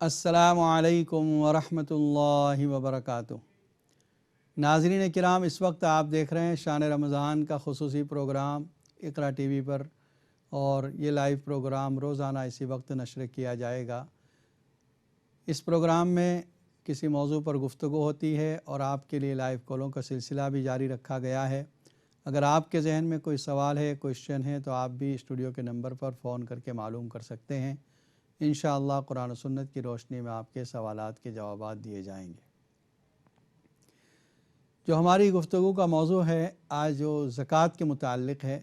السلام علیکم ورحمۃ اللہ وبرکاتہ۔ ناظرین کرام، اس وقت آپ دیکھ رہے ہیں شان رمضان کا خصوصی پروگرام اقرا ٹی وی پر، اور یہ لائیو پروگرام روزانہ اسی وقت نشر کیا جائے گا۔ اس پروگرام میں کسی موضوع پر گفتگو ہوتی ہے اور آپ کے لیے لائیو کالوں کا سلسلہ بھی جاری رکھا گیا ہے۔ اگر آپ کے ذہن میں کوئی سوال ہے، کوئسچن ہے، تو آپ بھی اسٹوڈیو کے نمبر پر فون کر کے معلوم کر سکتے ہیں۔ انشاءاللہ قرآن و سنت کی روشنی میں آپ کے سوالات کے جوابات دیے جائیں گے۔ جو ہماری گفتگو کا موضوع ہے آج، جو زکوٰۃ کے متعلق ہے،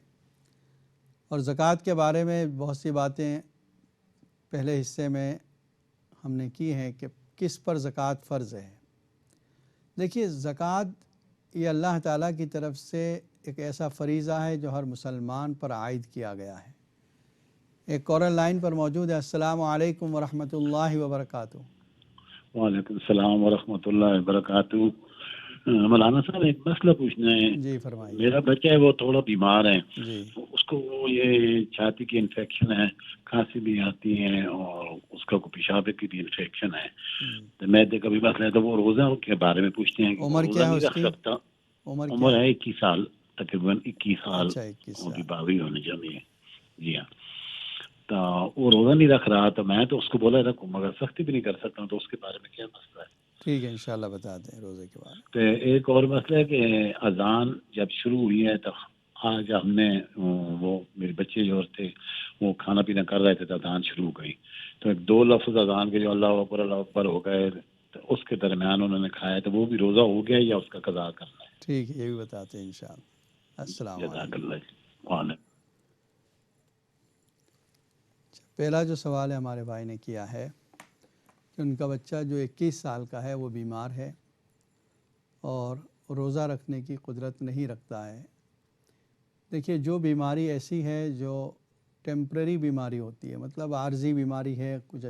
اور زکوٰۃ کے بارے میں بہت سی باتیں پہلے حصے میں ہم نے کی ہیں کہ کس پر زکوٰۃ فرض ہے۔ دیکھیے، زکوٰۃ یہ اللہ تعالیٰ کی طرف سے ایک ایسا فریضہ ہے جو ہر مسلمان پر عائد کیا گیا ہے۔ ایک کالر لائن پر موجود ہے۔ السلام علیکم ورحمۃ اللہ وبرکاتہ۔ وعلیکم السلام ورحمۃ اللہ وبرکاتہ۔ مولانا صاحب، ایک مسئلہ پوچھنا ہے۔ جی فرمائیے۔ میرا بچہ ہے، وہ تھوڑا بیمار ہے، جی اس کو یہ چھاتی کی انفیکشن ہے، کھانسی بھی آتی ہے، اور اس کا پیشاب کی بھی انفیکشن ہے، تو میدے کا بھی مسئلہ ہے، تو وہ روزہ کے بارے میں پوچھتے ہیں کہ وہ عمر روزہ کیا ہے نہیں اس رکھ کی؟ سکتا۔ عمر کیا عمر ہے؟ ہے 21 سال، تقریباً 21 سال اچھا 21 ہوگی، سال۔ 22 ہونے چاہیے۔ جی ہاں، تو وہ روزہ نہیں رکھ رہا، تو میں تو اس کو بولا رکھوں، مگر سختی بھی نہیں کر سکتا ہوں، تو اس کے بارے میں کیا مسئلہ ہے؟ ٹھیک ہے، انشاءاللہ بتاتے ہیں روزے کے بارے میں۔ تو ایک اور مسئلہ ہے کہ اذان جب شروع ہوئی ہے، تو آج ہم نے وہ میرے بچے جو تھے وہ کھانا پینا کر رہے تھے، تو اذان شروع ہو گئی، تو ایک 2 لفظ اذان کے جو اللہ اکبر ہو گئے، تو اس کے درمیان انہوں نے کھایا، تو وہ بھی روزہ ہو گیا یا اس کا قضا کرنا ہے؟ ٹھیک ہے، یہ بھی بتاتے ہیں انشاءاللہ۔ السلام جزاک علیکم۔ اللہ۔ وعلیکم۔ پہلا جو سوال ہے ہمارے بھائی نے کیا ہے کہ ان کا بچہ جو 21 سال کا ہے وہ بیمار ہے اور روزہ رکھنے کی قدرت نہیں رکھتا ہے۔ دیکھیے، جو بیماری ایسی ہے جو ٹیمپرری بیماری ہوتی ہے، مطلب عارضی بیماری ہے، کچھ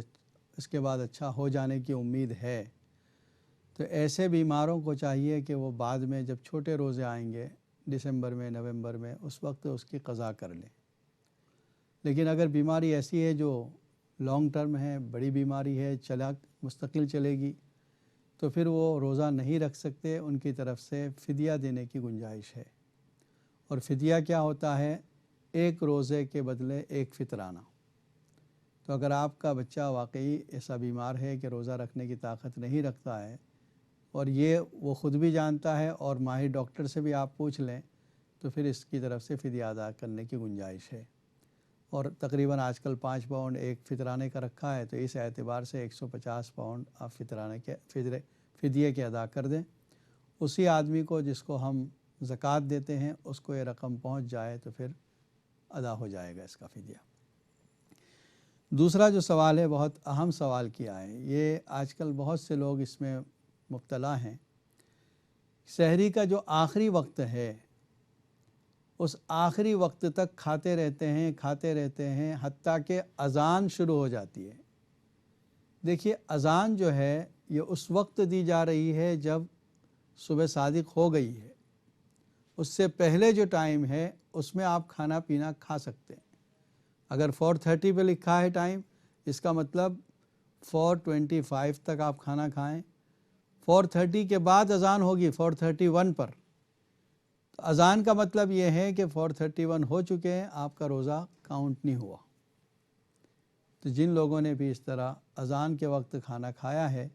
اس کے بعد اچھا ہو جانے کی امید ہے، تو ایسے بیماروں کو چاہیے کہ وہ بعد میں جب چھوٹے روزے آئیں گے دسمبر میں، نومبر میں، اس وقت اس کی قضا کر لیں۔ لیکن اگر بیماری ایسی ہے جو لانگ ٹرم ہے، بڑی بیماری ہے، مستقل چلے گی، تو پھر وہ روزہ نہیں رکھ سکتے۔ ان کی طرف سے فدیہ دینے کی گنجائش ہے، اور فدیہ کیا ہوتا ہے؟ 1 روزے کے بدلے 1 فطرانہ۔ تو اگر آپ کا بچہ واقعی ایسا بیمار ہے کہ روزہ رکھنے کی طاقت نہیں رکھتا ہے، اور یہ وہ خود بھی جانتا ہے اور ماہر ڈاکٹر سے بھی آپ پوچھ لیں، تو پھر اس کی طرف سے فدیہ ادا کرنے کی گنجائش ہے۔ اور تقریباً آج کل 5 پاؤنڈ ایک فطرانے کا رکھا ہے، تو اس اعتبار سے 150 پاؤنڈ آپ فطرانے کے فدیے کے ادا کر دیں۔ اسی آدمی کو جس کو ہم زکوٰۃ دیتے ہیں، اس کو یہ رقم پہنچ جائے تو پھر ادا ہو جائے گا اس کا فدیہ۔ دوسرا جو سوال ہے، بہت اہم سوال کیا ہے، یہ آج کل بہت سے لوگ اس میں مبتلا ہیں۔ سحری کا جو آخری وقت ہے، اس آخری وقت تک کھاتے رہتے ہیں حتیٰ کہ اذان شروع ہو جاتی ہے۔ دیکھیے، اذان جو ہے یہ اس وقت دی جا رہی ہے جب صبح صادق ہو گئی ہے۔ اس سے پہلے جو ٹائم ہے اس میں آپ کھانا پینا کھا سکتے ہیں۔ اگر 4:30 پہ لکھا ہے ٹائم، اس کا مطلب 4:25 تک آپ کھانا کھائیں۔ 4:30 کے بعد اذان ہوگی 4:31 پر، تو اذان کا مطلب یہ ہے کہ 4:31 ہو چکے ہیں، آپ کا روزہ کاؤنٹ نہیں ہوا۔ تو جن لوگوں نے بھی اس طرح اذان کے وقت کھانا کھایا ہے،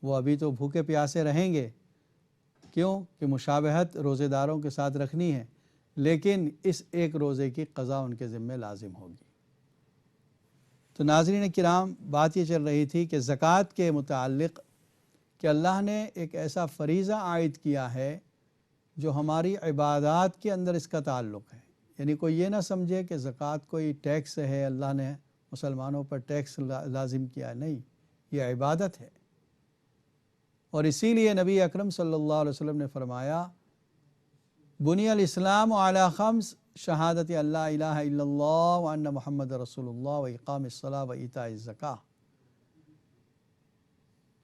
وہ ابھی تو بھوکے پیاسے رہیں گے، کیوں کہ مشابہت روزے داروں کے ساتھ رکھنی ہے، لیکن اس 1 روزے کی قضا ان کے ذمہ لازم ہوگی۔ تو ناظرین کرام، بات یہ چل رہی تھی کہ زکوٰۃ کے متعلق کہ اللہ نے ایک ایسا فریضہ عائد کیا ہے جو ہماری عبادات کے اندر اس کا تعلق ہے۔ یعنی کوئی یہ نہ سمجھے کہ زکوٰۃ کوئی ٹیکس ہے، اللہ نے مسلمانوں پر ٹیکس لازم کیا، نہیں، یہ عبادت ہے۔ اور اسی لیے نبی اکرم صلی اللہ علیہ وسلم نے فرمایا، بنی الاسلام علی 5 شہادت اللہ الہ الا اللہ وان محمد رسول اللہ و اقام الصلاۃ و ایتاء الزکاۃ،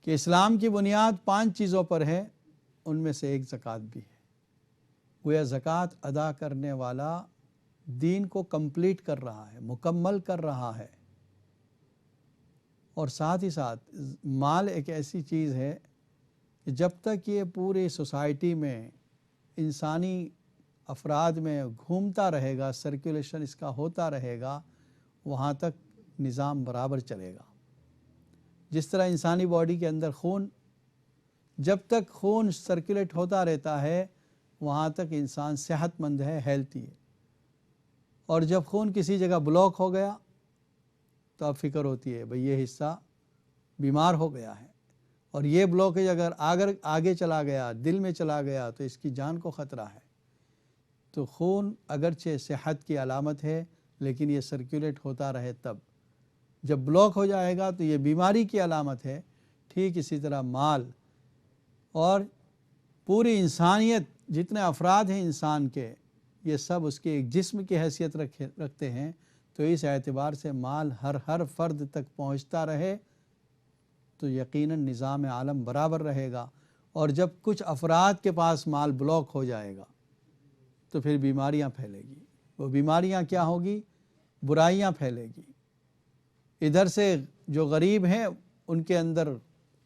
کہ اسلام کی بنیاد 5 چیزوں پر ہے، ان میں سے ایک زکوٰۃ بھی ہے۔ گویا زکوٰۃ ادا کرنے والا دین کو کمپلیٹ کر رہا ہے، مکمل کر رہا ہے، اور ساتھ ہی ساتھ مال ایک ایسی چیز ہے کہ جب تک یہ پوری سوسائٹی میں انسانی افراد میں گھومتا رہے گا، سرکولیشن اس کا ہوتا رہے گا، وہاں تک نظام برابر چلے گا۔ جس طرح انسانی باڈی کے اندر خون، جب تک خون سرکولیٹ ہوتا رہتا ہے وہاں تک انسان صحت مند ہے، ہیلتھی ہے، اور جب خون کسی جگہ بلاک ہو گیا تو اب فکر ہوتی ہے بھئی یہ حصہ بیمار ہو گیا ہے، اور یہ بلاکیج اگر آگے چلا گیا، دل میں چلا گیا تو اس کی جان کو خطرہ ہے۔ تو خون اگرچہ صحت کی علامت ہے لیکن یہ سرکولیٹ ہوتا رہے تب، جب بلاک ہو جائے گا تو یہ بیماری کی علامت ہے۔ ٹھیک اسی طرح مال اور پوری انسانیت، جتنے افراد ہیں انسان کے، یہ سب اس کے ایک جسم کی حیثیت رکھتے ہیں، تو اس اعتبار سے مال ہر فرد تک پہنچتا رہے تو یقیناً نظام عالم برابر رہے گا۔ اور جب کچھ افراد کے پاس مال بلاک ہو جائے گا تو پھر بیماریاں پھیلے گی۔ وہ بیماریاں کیا ہوگی؟ برائیاں پھیلے گی۔ ادھر سے جو غریب ہیں ان کے اندر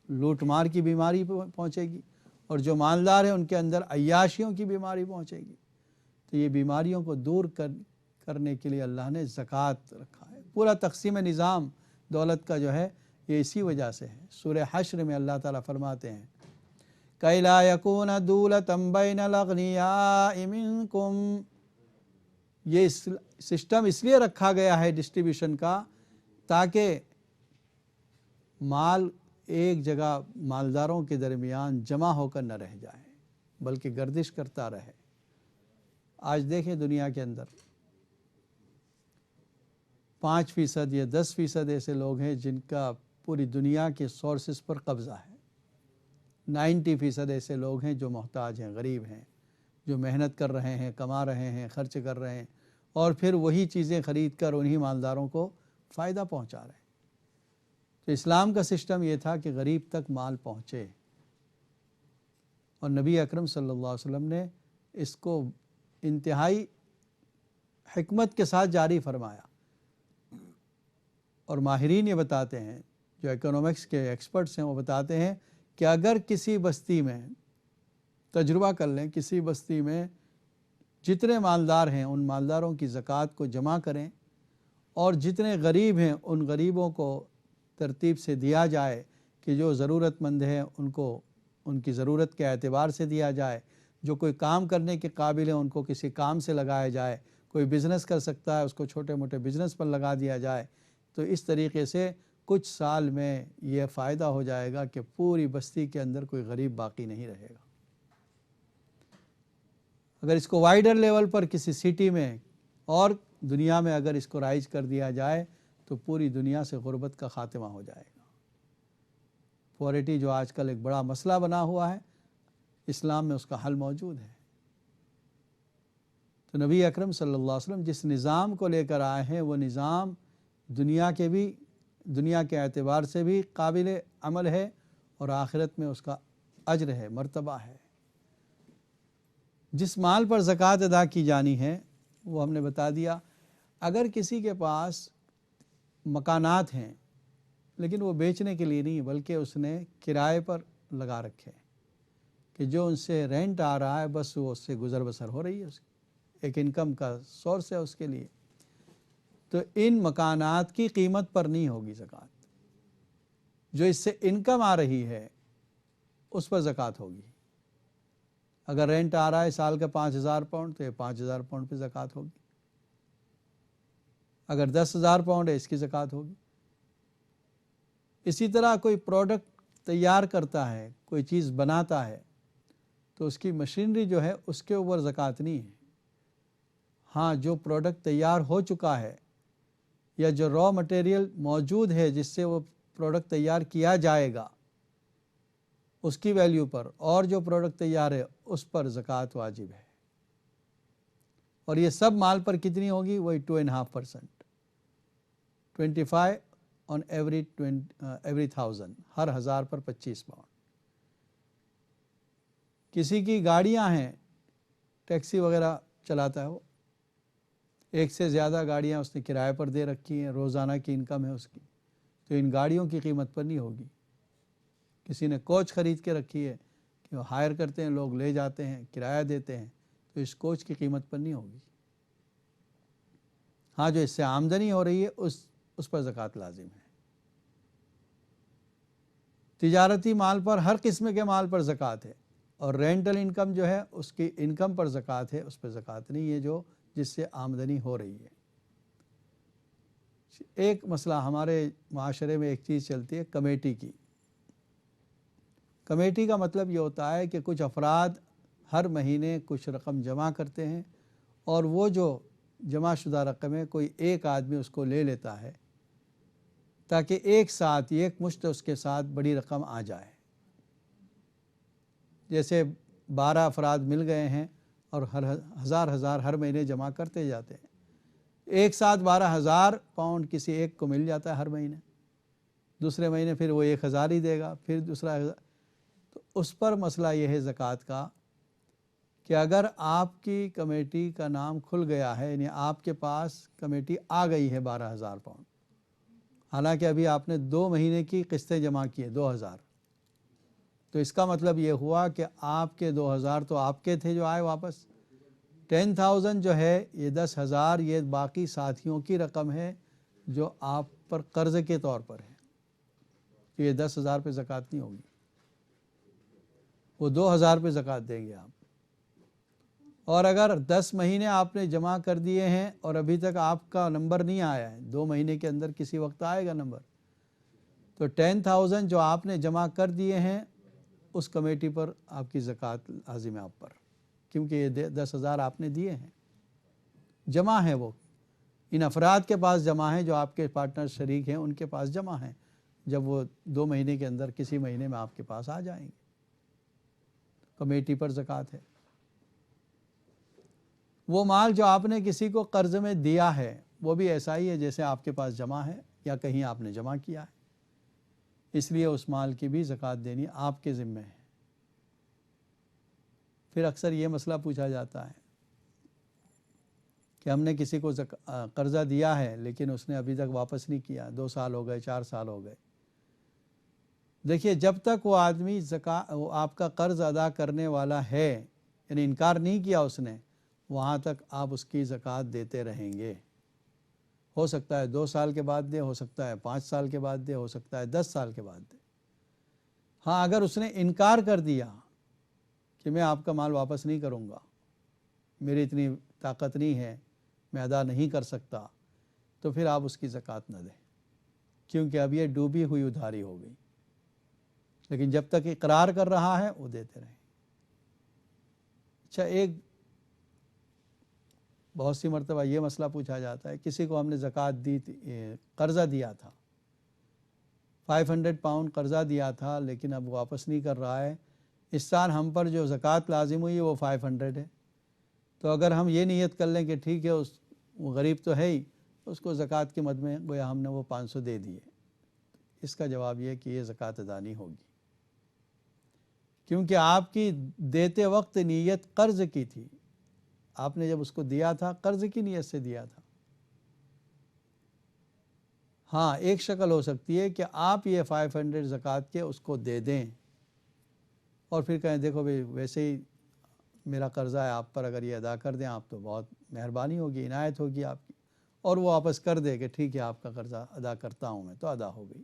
لوٹ مار کی بیماری پہنچے گی، اور جو مالدار ہیں ان کے اندر عیاشیوں کی بیماری پہنچے گی۔ تو یہ بیماریوں کو دور کرنے کے لیے اللہ نے زکوٰۃ رکھا ہے۔ پورا تقسیم نظام دولت کا جو ہے یہ اسی وجہ سے ہے۔ سورہ حشر میں اللہ تعالیٰ فرماتے ہیں كَيْ لَا يَكُونَ دُولَةً بَيْنَ الْأَغْنِيَاءِ مِنْكُمْ، یہ سسٹم اس لیے رکھا گیا ہے ڈسٹریبیوشن کا تاکہ مال ایک جگہ مالداروں کے درمیان جمع ہو کر نہ رہ جائے بلکہ گردش کرتا رہے۔ آج دیکھیں دنیا کے اندر 5% یا 10% ایسے لوگ ہیں جن کا پوری دنیا کے سورسز پر قبضہ ہے۔ 90% ایسے لوگ ہیں جو محتاج ہیں، غریب ہیں، جو محنت کر رہے ہیں، کما رہے ہیں، خرچ کر رہے ہیں، اور پھر وہی چیزیں خرید کر انہی مالداروں کو فائدہ پہنچا رہے ہیں۔ تو اسلام کا سسٹم یہ تھا کہ غریب تک مال پہنچے، اور نبی اکرم صلی اللہ علیہ وسلم نے اس کو انتہائی حکمت کے ساتھ جاری فرمایا۔ اور ماہرین یہ بتاتے ہیں، جو اکنامکس کے ایکسپرٹس ہیں وہ بتاتے ہیں کہ اگر کسی بستی میں تجربہ کر لیں، کسی بستی میں جتنے مالدار ہیں ان مالداروں کی زکوٰۃ کو جمع کریں، اور جتنے غریب ہیں ان غریبوں کو ترتیب سے دیا جائے کہ جو ضرورت مند ہیں ان کو ان کی ضرورت کے اعتبار سے دیا جائے، جو کوئی کام کرنے کے قابل ہیں ان کو کسی کام سے لگایا جائے، کوئی بزنس کر سکتا ہے اس کو چھوٹے موٹے بزنس پر لگا دیا جائے، تو اس طریقے سے کچھ سال میں یہ فائدہ ہو جائے گا کہ پوری بستی کے اندر کوئی غریب باقی نہیں رہے گا۔ اگر اس کو وائڈر لیول پر کسی سٹی میں اور دنیا میں اگر اس کو رائج کر دیا جائے تو پوری دنیا سے غربت کا خاتمہ ہو جائے گا۔ پورٹی جو آج کل ایک بڑا مسئلہ بنا ہوا ہے، اسلام میں اس کا حل موجود ہے۔ تو نبی اکرم صلی اللہ علیہ وسلم جس نظام کو لے کر آئے ہیں وہ نظام دنیا کے اعتبار سے بھی قابل عمل ہے، اور آخرت میں اس کا اجر ہے، مرتبہ ہے۔ جس مال پر زکوٰۃ ادا کی جانی ہے وہ ہم نے بتا دیا۔ اگر کسی کے پاس مکانات ہیں لیکن وہ بیچنے کے لیے نہیں بلکہ اس نے کرائے پر لگا رکھے کہ جو ان سے رینٹ آ رہا ہے بس وہ اس سے گزر بسر ہو رہی ہے، اس کی ایک انکم کا سورس ہے اس کے لیے، تو ان مکانات کی قیمت پر نہیں ہوگی زکوٰۃ۔ جو اس سے انکم آ رہی ہے اس پر زکوٰۃ ہوگی۔ اگر رینٹ آ رہا ہے سال کا 5,000 پاؤنڈ تو یہ 5,000 پاؤنڈ پہ زکوٰۃ ہوگی۔ اگر 10,000 پاؤنڈ ہے اس کی زکوٰۃ ہوگی۔ اسی طرح کوئی پروڈکٹ تیار کرتا ہے، کوئی چیز بناتا ہے تو اس کی مشینری جو ہے اس کے اوپر زکوٰۃ نہیں ہے۔ ہاں، جو پروڈکٹ تیار ہو چکا ہے یا جو را مٹیریل موجود ہے جس سے وہ پروڈکٹ تیار کیا جائے گا اس کی ویلیو پر، اور جو پروڈکٹ تیار ہے اس پر زکوٰۃ واجب ہے۔ اور یہ سب مال پر کتنی ہوگی؟ وہی 2.5%، 25 on every 1,000، Hare 1,000 per 25 pound. کسی کی گاڑیاں ہیں، ٹیکسی وغیرہ چلاتا ہے، وہ ایک سے زیادہ گاڑیاں اس نے کرائے پر دے رکھی ہیں، روزانہ کی انکم ہے اس کی، تو ان گاڑیوں کی قیمت پر نہیں ہوگی۔ کسی نے کوچ خرید کے رکھی ہے کہ وہ ہائر کرتے ہیں، لوگ لے جاتے ہیں، کرایہ دیتے ہیں، تو اس کوچ کی قیمت پر نہیں ہوگی۔ ہاں جو اس سے آمدنی ہو رہی ہے اس پر زکوٰۃ لازم ہے۔ تجارتی مال پر، ہر قسم کے مال پر زکوٰۃ ہے، اور رینٹل انکم جو ہے اس کی انکم پر زکوٰۃ ہے، اس پر زکوٰۃ نہیں ہے جس سے آمدنی ہو رہی ہے۔ ایک مسئلہ ہمارے معاشرے میں ایک چیز چلتی ہے کمیٹی کی۔ کمیٹی کا مطلب یہ ہوتا ہے کہ کچھ افراد ہر مہینے کچھ رقم جمع کرتے ہیں، اور وہ جو جمع شدہ رقم ہے کوئی ایک آدمی اس کو لے لیتا ہے تاکہ ایک ساتھ ایک مشت اس کے ساتھ بڑی رقم آ جائے۔ جیسے 12 افراد مل گئے ہیں اور ہزار ہر مہینے جمع کرتے جاتے ہیں، ایک ساتھ 12,000 پاؤنڈ کسی ایک کو مل جاتا ہے ہر مہینے، دوسرے مہینے پھر وہ 1,000 ہی دے گا، پھر دوسرا 1,000۔ تو اس پر مسئلہ یہ ہے زکوٰۃ کا کہ اگر آپ کی کمیٹی کا نام کھل گیا ہے، یعنی آپ کے پاس کمیٹی آ گئی ہے 12,000 پاؤنڈ، حالانکہ ابھی آپ نے 2 مہینے کی قسطیں جمع کی ہیں 2,000، تو اس کا مطلب یہ ہوا کہ آپ کے 2,000 تو آپ کے تھے جو آئے واپس، 10,000 جو ہے یہ 10,000 یہ باقی ساتھیوں کی رقم ہے جو آپ پر قرض کے طور پر ہے، تو یہ 10,000 پہ زکوٰۃ نہیں ہوگی، وہ 2,000 پہ زکوٰۃ دیں گے آپ۔ اور اگر 10 مہینے آپ نے جمع کر دیے ہیں اور ابھی تک آپ کا نمبر نہیں آیا ہے، 2 مہینے کے اندر کسی وقت آئے گا نمبر، تو 10,000 جو آپ نے جمع کر دیے ہیں اس کمیٹی پر آپ کی زکوٰۃ لازم ہے آپ پر، کیونکہ یہ 10,000 آپ نے دیے ہیں، جمع ہے، وہ ان افراد کے پاس جمع ہیں جو آپ کے پارٹنر شریک ہیں، ان کے پاس جمع ہیں، جب وہ 2 مہینے کے اندر کسی مہینے میں آپ کے پاس آ جائیں گے، کمیٹی پر زکوٰۃ ہے۔ وہ مال جو آپ نے کسی کو قرض میں دیا ہے وہ بھی ایسا ہی ہے جیسے آپ کے پاس جمع ہے یا کہیں آپ نے جمع کیا ہے، اس لیے اس مال کی بھی زکوٰۃ دینی آپ کے ذمہ ہے۔ پھر اکثر یہ مسئلہ پوچھا جاتا ہے کہ ہم نے کسی کو قرضہ دیا ہے لیکن اس نے ابھی تک واپس نہیں کیا، 2 سال ہو گئے، 4 سال ہو گئے۔ دیکھیے جب تک وہ آدمی آپ کا قرض ادا کرنے والا ہے، یعنی انکار نہیں کیا اس نے، وہاں تک آپ اس کی زکوٰۃ دیتے رہیں گے۔ ہو سکتا ہے 2 سال کے بعد دے، ہو سکتا ہے 5 سال کے بعد دے، ہو سکتا ہے 10 سال کے بعد دے۔ ہاں اگر اس نے انکار کر دیا کہ میں آپ کا مال واپس نہیں کروں گا، میری اتنی طاقت نہیں ہے، میں ادا نہیں کر سکتا، تو پھر آپ اس کی زکوٰۃ نہ دیں، کیونکہ اب یہ ڈوبی ہوئی ادھاری ہو گئی۔ لیکن جب تک اقرار کر رہا ہے وہ دیتے رہیں۔ اچھا، ایک بہت سی مرتبہ یہ مسئلہ پوچھا جاتا ہے، کسی کو ہم نے زکوٰۃ دی، قرضہ دیا تھا، 500 پاؤنڈ قرضہ دیا تھا، لیکن اب واپس نہیں کر رہا ہے، اس سال ہم پر جو زکوٰۃ لازم ہوئی وہ 500 ہے، تو اگر ہم یہ نیت کر لیں کہ ٹھیک ہے وہ غریب تو ہے ہی، اس کو زکوٰۃ کے مد میں گویا ہم نے وہ 500 دے دیے، اس کا جواب یہ ہے کہ یہ زکوٰۃ ادا نہیں ہوگی، کیونکہ آپ کی دیتے وقت نیت قرض کی تھی، آپ نے جب اس کو دیا تھا قرض کی نیت سے دیا تھا۔ ہاں ایک شکل ہو سکتی ہے کہ آپ یہ 500 زکوٰۃ کے اس کو دے دیں اور پھر کہیں دیکھو بھئی ویسے ہی میرا قرضہ ہے آپ پر، اگر یہ ادا کر دیں آپ تو بہت مہربانی ہوگی، عنایت ہوگی آپ کی، اور وہ واپس کر دے کہ ٹھیک ہے آپ کا قرضہ ادا کرتا ہوں میں، تو ادا ہو گئی۔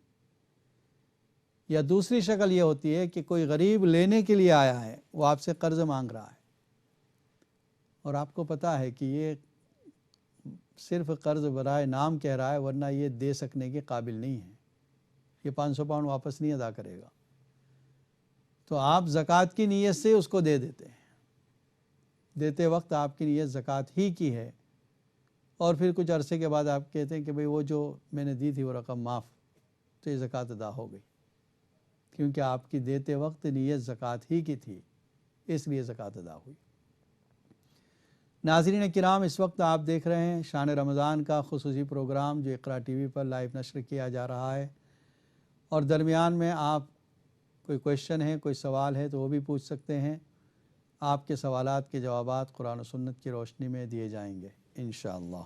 یا دوسری شکل یہ ہوتی ہے کہ کوئی غریب لینے کے لیے آیا ہے، وہ آپ سے قرض مانگ رہا ہے اور آپ کو پتہ ہے کہ یہ صرف قرض برائے نام کہہ رہا ہے، ورنہ یہ دے سکنے کے قابل نہیں ہے، یہ 500 پاؤنڈ واپس نہیں ادا کرے گا، تو آپ زکوٰۃ کی نیت سے اس کو دے دیتے ہیں، دیتے وقت آپ کی نیت زکوٰۃ ہی کی ہے، اور پھر کچھ عرصے کے بعد آپ کہتے ہیں کہ بھئی وہ جو میں نے دی تھی وہ رقم معاف، تو یہ زکوٰۃ ادا ہو گئی، کیونکہ آپ کی دیتے وقت نیت زکوٰۃ ہی کی تھی، اس لیے زکوٰۃ ادا ہوئی۔ ناظرین کرام، اس وقت آپ دیکھ رہے ہیں شان رمضان کا خصوصی پروگرام جو اقرا ٹی وی پر لائیو نشر کیا جا رہا ہے، اور درمیان میں آپ کوئی کویشچن ہے، کوئی سوال ہے تو وہ بھی پوچھ سکتے ہیں، آپ کے سوالات کے جوابات قرآن و سنت کی روشنی میں دیے جائیں گے انشاءاللہ۔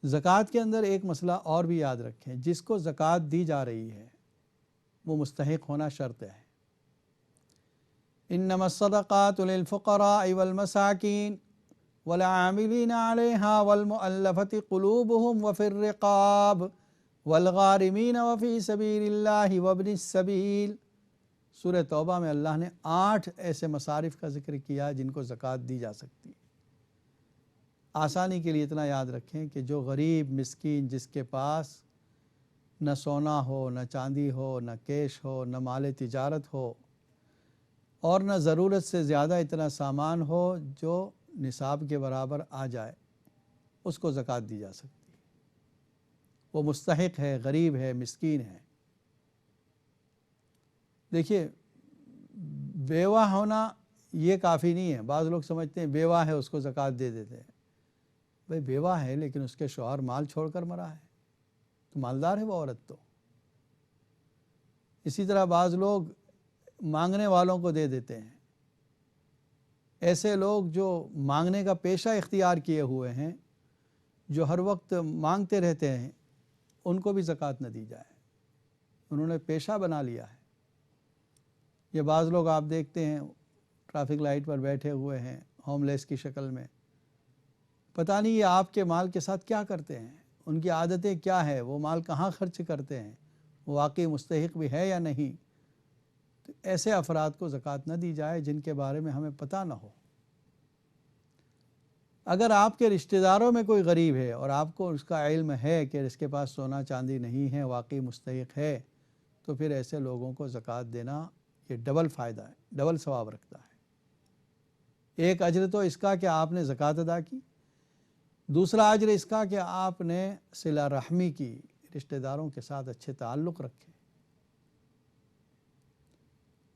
زکوٰۃ کے اندر ایک مسئلہ اور بھی یاد رکھیں، جس کو زکوٰۃ دی جا رہی ہے وہ مستحق ہونا شرط ہے۔ انما الصدقات للفقراء والمساکین والعاملین علیہا والمؤلفۃ قلوبہم وفی الرقاب والغارمین وفی سبیل اللہ وابن السبیل۔ سورہ توبہ میں اللہ نے 8 ایسے مصارف کا ذکر کیا جن کو زکوٰۃ دی جا سکتی ہے۔ آسانی کے لیے اتنا یاد رکھیں کہ جو غریب مسکین جس کے پاس نہ سونا ہو، نہ چاندی ہو، نہ کیش ہو، نہ مال تجارت ہو، اور نہ ضرورت سے زیادہ اتنا سامان ہو جو نصاب کے برابر آ جائے، اس کو زکوٰۃ دی جا سکتی ہے۔ وہ مستحق ہے، غریب ہے، مسکین ہے۔ دیکھیے، بیوہ ہونا یہ کافی نہیں ہے۔ بعض لوگ سمجھتے ہیں بیوہ ہے اس کو زکوٰۃ دے دیتے ہیں۔ بھئی بیوہ ہے لیکن اس کے شوہر مال چھوڑ کر مرا ہے، تو مالدار ہے وہ عورت تو۔ اسی طرح بعض لوگ مانگنے والوں کو دے دیتے ہیں۔ ایسے لوگ جو مانگنے کا پیشہ اختیار کیے ہوئے ہیں، جو ہر وقت مانگتے رہتے ہیں، ان کو بھی زکوٰۃ نہ دی جائے۔ انہوں نے پیشہ بنا لیا ہے۔ یہ بعض لوگ آپ دیکھتے ہیں ٹریفک لائٹ پر بیٹھے ہوئے ہیں ہوم لیس کی شکل میں، پتہ نہیں یہ آپ کے مال کے ساتھ کیا کرتے ہیں، ان کی عادتیں کیا ہے، وہ مال کہاں خرچ کرتے ہیں، وہ واقعی مستحق بھی ہے یا نہیں۔ تو ایسے افراد کو زکوٰۃ نہ دی جائے جن کے بارے میں ہمیں پتہ نہ ہو۔ اگر آپ کے رشتہ داروں میں کوئی غریب ہے اور آپ کو اس کا علم ہے کہ اس کے پاس سونا چاندی نہیں ہے، واقعی مستحق ہے، تو پھر ایسے لوگوں کو زکوٰۃ دینا یہ ڈبل فائدہ ہے، ڈبل ثواب رکھتا ہے۔ ایک اجر تو اس کا کہ آپ نے زکوٰۃ ادا کی، دوسرا اجر اس کا کہ آپ نے صلہ رحمی کی، رشتہ داروں کے ساتھ اچھے تعلق رکھے۔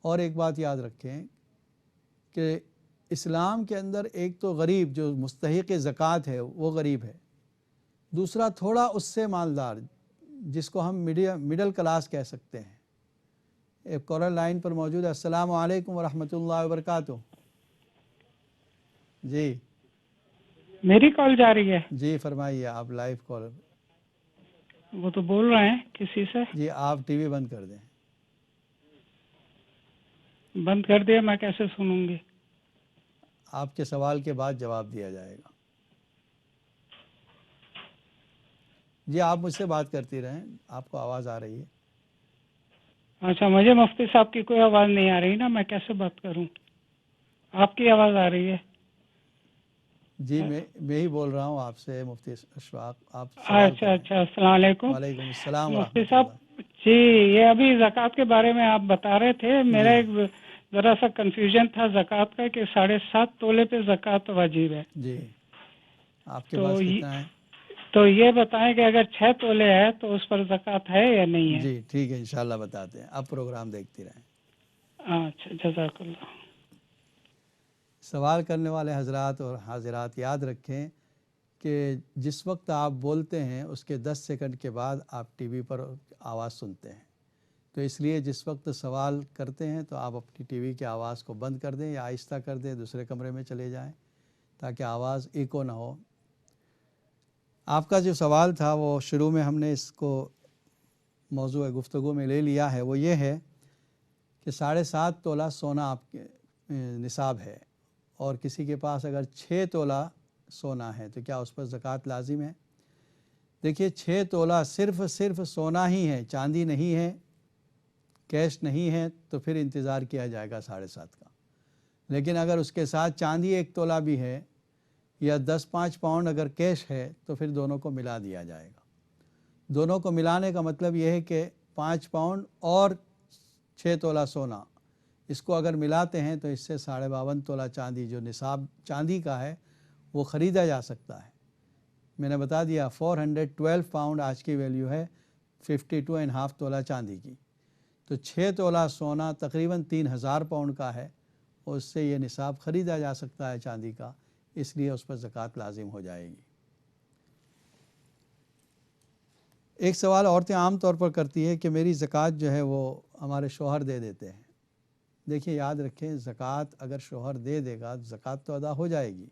اور ایک بات یاد رکھیں کہ اسلام کے اندر ایک تو غریب جو مستحق زکوٰۃ ہے وہ غریب ہے، دوسرا تھوڑا اس سے مالدار جس کو ہم مڈل کلاس کہہ سکتے ہیں۔ ایک کالر لائن پر موجود ہے۔ السلام علیکم ورحمۃ اللہ وبرکاتہ۔ جی میری کال جا رہی ہے؟ جی فرمائیے، آپ لائیو کالر۔ وہ تو بول رہے ہیں کسی سے۔ جی آپ ٹی وی بند کر دیں۔ بند کر دیا، میں کیسے سنوں گی؟ آپ کے سوال کے بعد جواب دیا جائے گا۔ جی آپ مجھ سے بات کرتی رہیں، آپ کو آواز آ رہی ہے۔ اچھا، مجھے مفتی صاحب کی کوئی آواز نہیں آ رہی نا، میں کیسے بات کروں؟ آپ کی آواز آ رہی ہے؟ جی میں ہی بول رہا ہوں آپ سے، مفتی اشفاق۔ آپ اچھا السلام علیکم۔ وعلیکم السلام مفتی ورحمۃ صاحب اللہ۔ جی، یہ ابھی زکوٰۃ کے بارے میں آپ بتا رہے تھے، میرا ایک ذرا سا کنفیوژن تھا زکوٰۃ کا کہ 7.5 تولے پہ زکوٰۃ واجب ہے۔ جی آپ کے پاس کتنا ہے؟ تو یہ بتائیں کہ اگر 6 تولے ہے تو اس پر زکوٰۃ ہے یا نہیں ہے؟ جی ٹھیک ہے، انشاءاللہ بتاتے ہیں، آپ پروگرام دیکھتی رہیں۔ اچھا، جزاک اللہ۔ سوال کرنے والے حضرات اور حاضرات یاد رکھیں کہ جس وقت آپ بولتے ہیں اس کے 10 سیکنڈ کے بعد آپ ٹی وی پر آواز سنتے ہیں، تو اس لیے جس وقت سوال کرتے ہیں تو آپ اپنی ٹی وی کی آواز کو بند کر دیں یا آہستہ کر دیں، دوسرے کمرے میں چلے جائیں تاکہ آواز ایکو نہ ہو۔ آپ کا جو سوال تھا وہ شروع میں ہم نے اس کو موضوع گفتگو میں لے لیا ہے، وہ یہ ہے کہ 7.5 تولہ سونا آپ کے نصاب ہے، اور کسی کے پاس اگر 6 تولہ سونا ہے تو کیا اس پر زکوٰۃ لازم ہے؟ دیکھیے 6 تولہ صرف سونا ہی ہے، چاندی نہیں ہے، کیش نہیں ہے، تو پھر انتظار کیا جائے گا 7.5 کا۔ لیکن اگر اس کے ساتھ چاندی 1 تولہ بھی ہے یا 10-5 پاؤنڈ اگر کیش ہے تو پھر دونوں کو ملا دیا جائے گا۔ دونوں کو ملانے کا مطلب یہ ہے کہ 5 پاؤنڈ اور 6 تولہ سونا، اس کو اگر ملاتے ہیں تو اس سے 52.5 تولہ چاندی جو نصاب چاندی کا ہے وہ خریدا جا سکتا ہے۔ میں نے بتا دیا 412 پاؤنڈ آج کی ویلیو ہے 52.5 تولہ چاندی کی، تو 6 تولہ سونا تقریباً 3000 پاؤنڈ کا ہے، اور اس سے یہ نصاب خریدا جا سکتا ہے چاندی کا، اس لیے اس پر زکوٰۃ لازم ہو جائے گی۔ ایک سوال عورتیں عام طور پر کرتی ہے کہ میری زکوٰۃ جو ہے وہ ہمارے شوہر دے دیتے ہیں۔ دیکھیے یاد رکھیں، زکوٰۃ اگر شوہر دے دے گا زکوٰۃ تو ادا ہو جائے گی،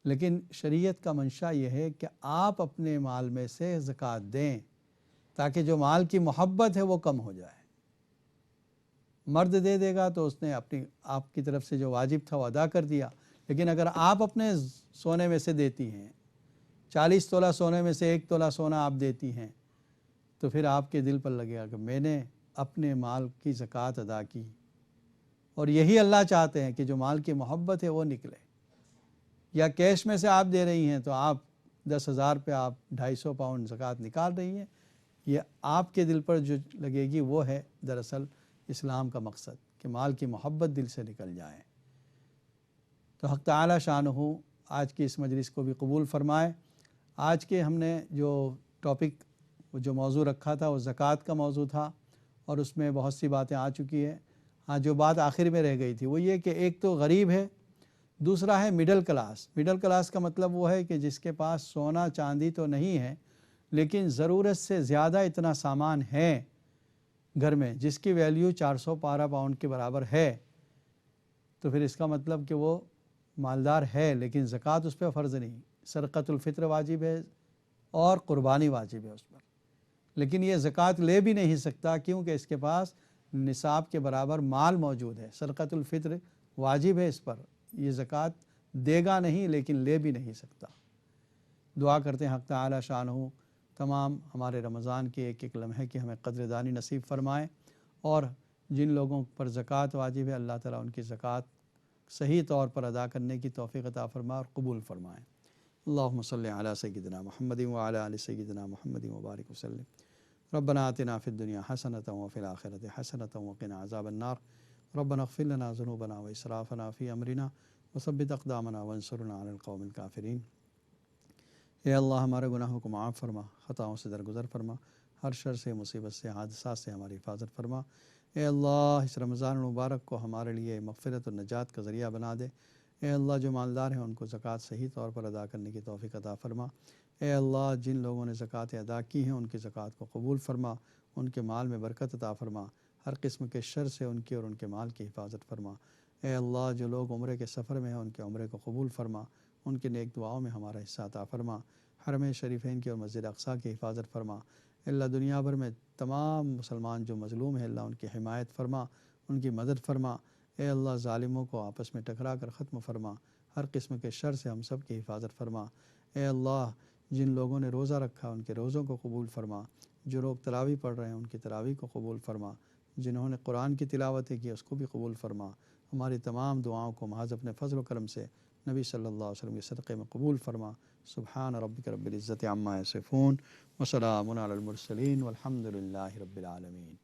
لیکن شریعت کا منشا یہ ہے کہ آپ اپنے مال میں سے زکوٰۃ دیں تاکہ جو مال کی محبت ہے وہ کم ہو جائے۔ مرد دے دے گا تو اس نے آپ کی طرف سے جو واجب تھا وہ ادا کر دیا، لیکن اگر آپ اپنے سونے میں سے دیتی ہیں، 40 تولہ سونے میں سے 1 تولہ سونا آپ دیتی ہیں، تو پھر آپ کے دل پر لگے گا کہ میں نے اپنے مال کی زکوٰۃ ادا کی، اور یہی اللہ چاہتے ہیں کہ جو مال کی محبت ہے وہ نکلے۔ یا کیش میں سے آپ دے رہی ہیں تو آپ 10,000 پہ آپ 250 پاؤنڈ زکوٰۃ نکال رہی ہیں، یہ آپ کے دل پر جو لگے گی وہ ہے دراصل اسلام کا مقصد، کہ مال کی محبت دل سے نکل جائے۔ تو حق تعالی شانہ آج کی اس مجلس کو بھی قبول فرمائے۔ آج کے ہم نے جو ٹاپک جو موضوع رکھا تھا وہ زکوٰۃ کا موضوع تھا، اور اس میں بہت سی باتیں آ چکی ہیں۔ ہاں، جو بات آخر میں رہ گئی تھی وہ یہ کہ ایک تو غریب ہے، دوسرا ہے مڈل کلاس۔ مڈل کلاس کا مطلب وہ ہے کہ جس کے پاس سونا چاندی تو نہیں ہے، لیکن ضرورت سے زیادہ اتنا سامان ہے گھر میں جس کی ویلیو 412 پاؤنڈ کے برابر ہے، تو پھر اس کا مطلب کہ وہ مالدار ہے، لیکن زکوٰۃ اس پہ فرض نہیں۔ صدقۃ الفطر واجب ہے اور قربانی واجب ہے اس پر، لیکن یہ زکوٰۃ لے بھی نہیں سکتا کیونکہ اس کے پاس نصاب کے برابر مال موجود ہے۔ صدقۃ الفطر واجب ہے اس پر، یہ زکوٰۃ دے گا نہیں لیکن لے بھی نہیں سکتا۔ دعا کرتے ہیں حق تعالی شانہ تمام ہمارے رمضان کے ایک ایک لمحے کی ہمیں قدر دانی نصیب فرمائے، اور جن لوگوں پر زکوٰۃ واجب ہے اللہ تعالیٰ ان کی زکوٰۃ صحیح طور پر ادا کرنے کی توفیق عطا فرمائے اور قبول فرمائے۔ اللہم صلی علی سیدنا محمد وعلی آل سیدنا محمد وبارک وسلم۔ ربنا آتنا فی الدنیا حسنۃ وفی الآخرۃ حسنۃ وقنا عذاب النار۔ ربنا اغفر لنا ذنوبنا واسرافنا فی امرنا وثبت اقدامنا وانصرنا علی القوم الکافرین۔ اے اللہ ہمارے گناہوں کو معاف فرما، خطاؤں سے درگزر فرما، ہر شر سے، مصیبت سے، حادثات سے ہماری حفاظت فرما۔ اے اللہ اس رمضان المبارک کو ہمارے لیے مغفرت و نجات کا ذریعہ بنا دے۔ اے اللہ جو مالدار ہیں ان کو زکوٰۃ صحیح طور پر ادا کرنے کی توفیق عطا فرما۔ اے اللہ جن لوگوں نے زکوٰۃ ادا کی ہیں ان کی زکوٰۃ کو قبول فرما، ان کے مال میں برکت عطا فرما، ہر قسم کے شر سے ان کی اور ان کے مال کی حفاظت فرما۔ اے اللہ جو لوگ عمرے کے سفر میں ہیں ان کے عمرے کو قبول فرما، ان کے نیک دعاؤں میں ہمارا حصہ عطا فرما۔ حرم شریفین کی اور مسجد اقصیٰ کی حفاظت فرما۔ اللہ دنیا بھر میں تمام مسلمان جو مظلوم ہیں اللہ ان کی حمایت فرما، ان کی مدد فرما۔ اے اللہ ظالموں کو آپس میں ٹکرا کر ختم فرما، ہر قسم کے شر سے ہم سب کی حفاظت فرما۔ اے اللہ جن لوگوں نے روزہ رکھا ان کے روزوں کو قبول فرما، جو لوگ تراویح پڑھ رہے ہیں ان کی تراویح کو قبول فرما، جنہوں نے قرآن کی تلاوتیں کی اس کو بھی قبول فرما۔ ہماری تمام دعاؤں کو محض اپنے فضل و کرم سے نبی صلی اللہ علیہ وسلم کے صدقے میں قبول فرما۔ سبحان ربک رب العزت عما یصفون وسلام علی المرسلین والحمد للہ رب العالمین۔